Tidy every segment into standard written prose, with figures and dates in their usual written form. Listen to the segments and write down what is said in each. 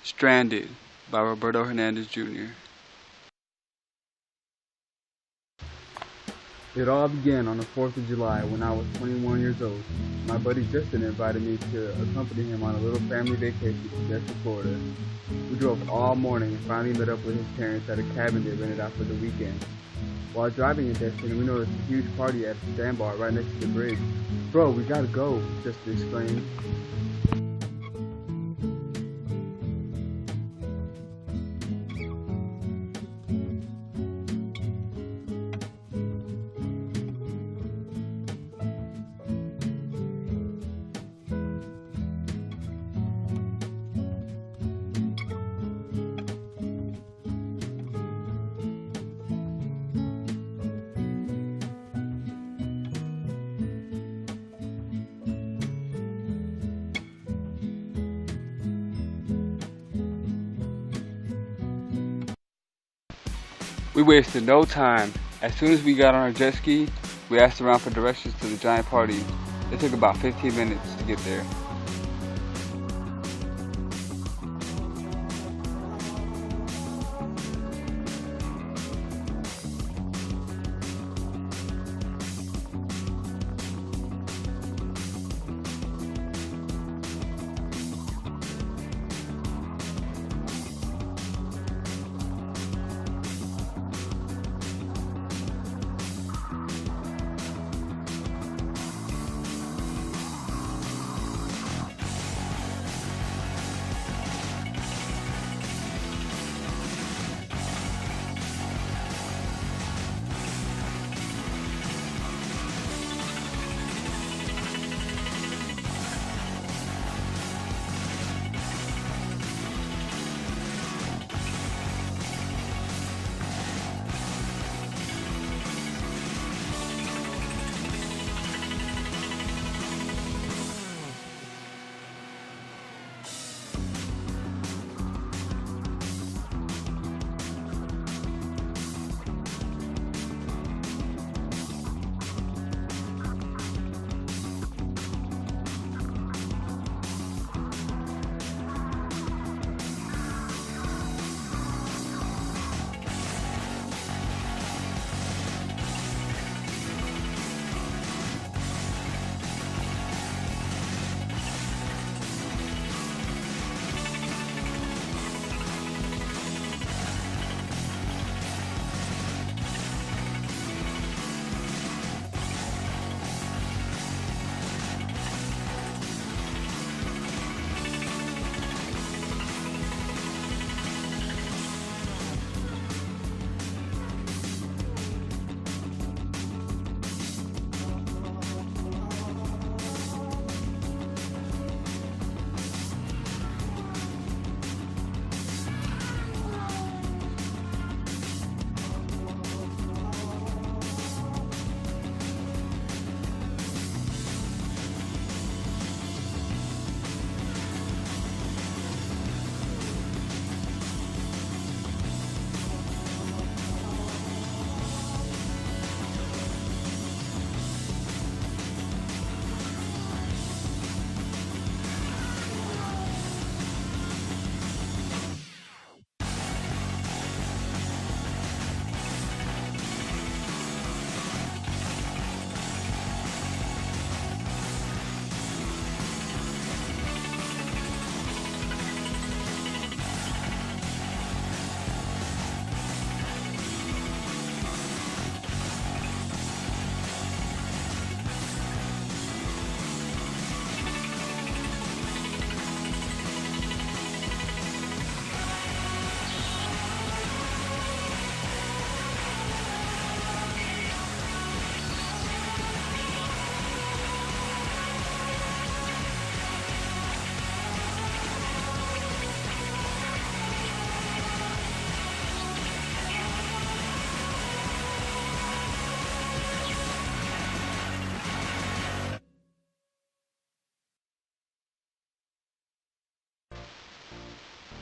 Stranded by Roberto Hernandez Jr. It all began on the 4th of July when I was 21 years old. My buddy Justin invited me to accompany him on a little family vacation to Destin, Florida. We drove all morning and finally met up with his parents at a cabin they rented out for the weekend. While driving in Destin, we noticed a huge party at a sandbar right next to the bridge. "Bro, we gotta go," Justin exclaimed. We wasted no time. As soon as we got on our jet ski, we asked around for directions to the giant party. It took about 15 minutes to get there.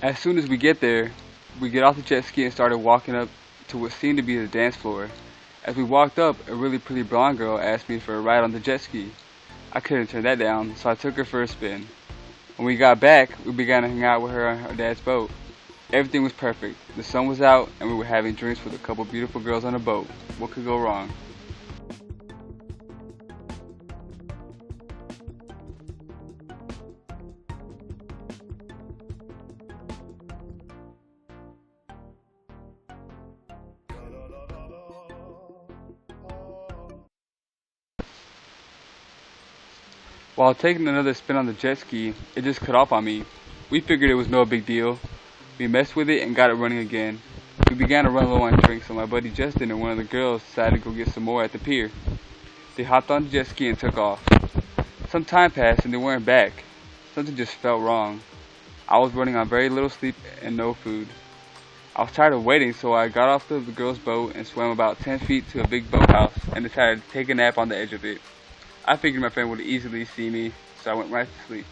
As soon as we get there, we get off the jet ski and started walking up to what seemed to be the dance floor. As we walked up, a really pretty blonde girl asked me for a ride on the jet ski. I couldn't turn that down, so I took her for a spin. When we got back, we began to hang out with her on her dad's boat. Everything was perfect. The sun was out, and we were having drinks with a couple beautiful girls on the boat. What could go wrong? While taking another spin on the jet ski, it just cut off on me. We figured it was no big deal. We messed with it and got it running again. We began to run low on drinks, so my buddy Justin and one of the girls decided to go get some more at the pier. They hopped on the jet ski and took off. Some time passed and they weren't back. Something just felt wrong. I was running on very little sleep and no food. I was tired of waiting, so I got off the girl's boat and swam about 10 feet to a big boathouse and decided to take a nap on the edge of it. I figured my friend would easily see me, so I went right to sleep.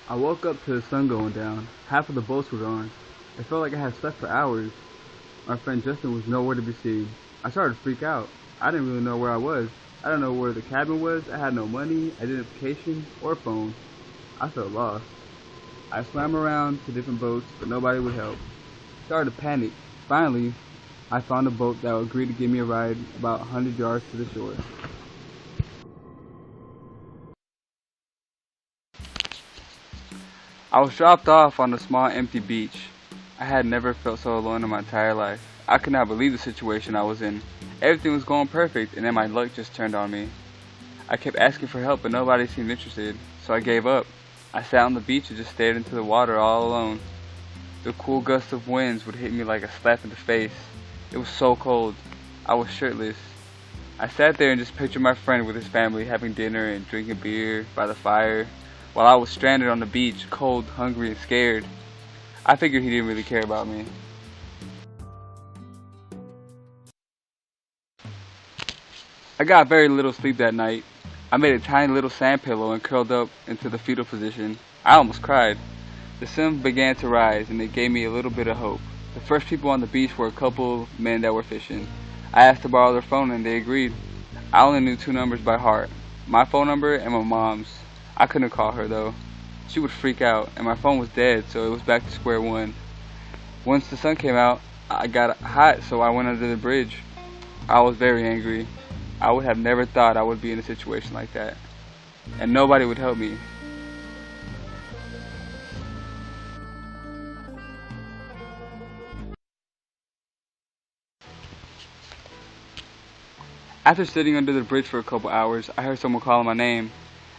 I woke up to the sun going down. Half of the boats were gone. It felt like I had slept for hours. My friend Justin was nowhere to be seen. I started to freak out. I didn't really know where I was. I didn't know where the cabin was. I had no money, identification, or phone. I felt lost. I swam around to different boats, but nobody would help. Started to panic. Finally, I found a boat that would agree to give me a ride about 100 yards to the shore. I was dropped off on a small empty beach. I had never felt so alone in my entire life. I could not believe the situation I was in. Everything was going perfect, and then my luck just turned on me. I kept asking for help, but nobody seemed interested, so I gave up. I sat on the beach and just stared into the water all alone. The cool gusts of winds would hit me like a slap in the face. It was so cold. I was shirtless. I sat there and just pictured my friend with his family having dinner and drinking beer by the fire, while I was stranded on the beach, cold, hungry, and scared. I figured he didn't really care about me. I got very little sleep that night. I made a tiny little sand pillow and curled up into the fetal position. I almost cried. The sun began to rise, and it gave me a little bit of hope. The first people on the beach were a couple of men that were fishing. I asked to borrow their phone, and they agreed. I only knew two numbers by heart, my phone number and my mom's. I couldn't call her, though. She would freak out, and my phone was dead, so it was back to square one. Once the sun came out, I got hot, so I went under the bridge. I was very angry. I would have never thought I would be in a situation like that, and nobody would help me. After sitting under the bridge for a couple hours, I heard someone calling my name.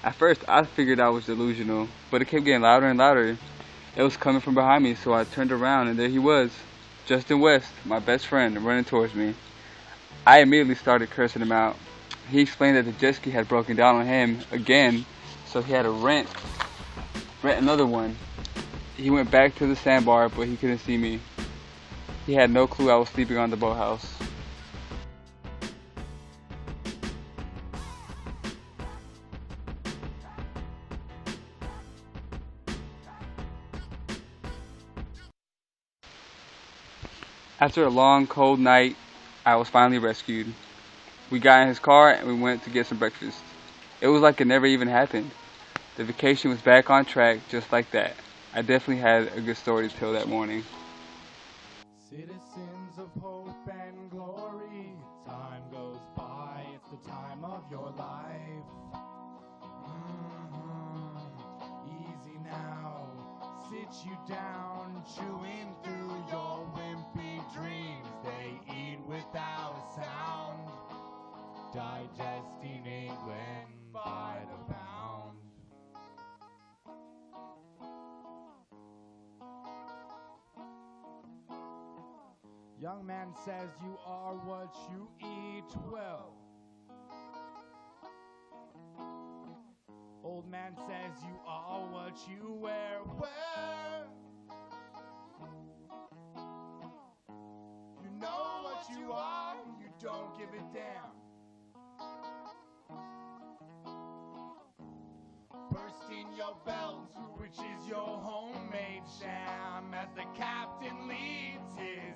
At first, I figured I was delusional, but it kept getting louder and louder. It was coming from behind me, so I turned around, and there he was, Justin West, my best friend, running towards me. I immediately started cursing him out. He explained that the jet ski had broken down on him again, so he had to rent another one. He went back to the sandbar, but he couldn't see me. He had no clue I was sleeping on the boathouse. After a long, cold night, I was finally rescued. We got in his car and we went to get some breakfast. It was like it never even happened. The vacation was back on track just like that. I definitely had a good story to tell that morning. Citizens of hope and glory, time goes by, it's the time of your life. Easy now, sit you down, chewing through your wimpy dreams. They eat without a sound, digesting England by the pound. Young man says you are what you eat well. Old man says you are what you wear well. You know what you are, you don't give a damn. Bursting your belt, which is your homemade sham, as the captain leads his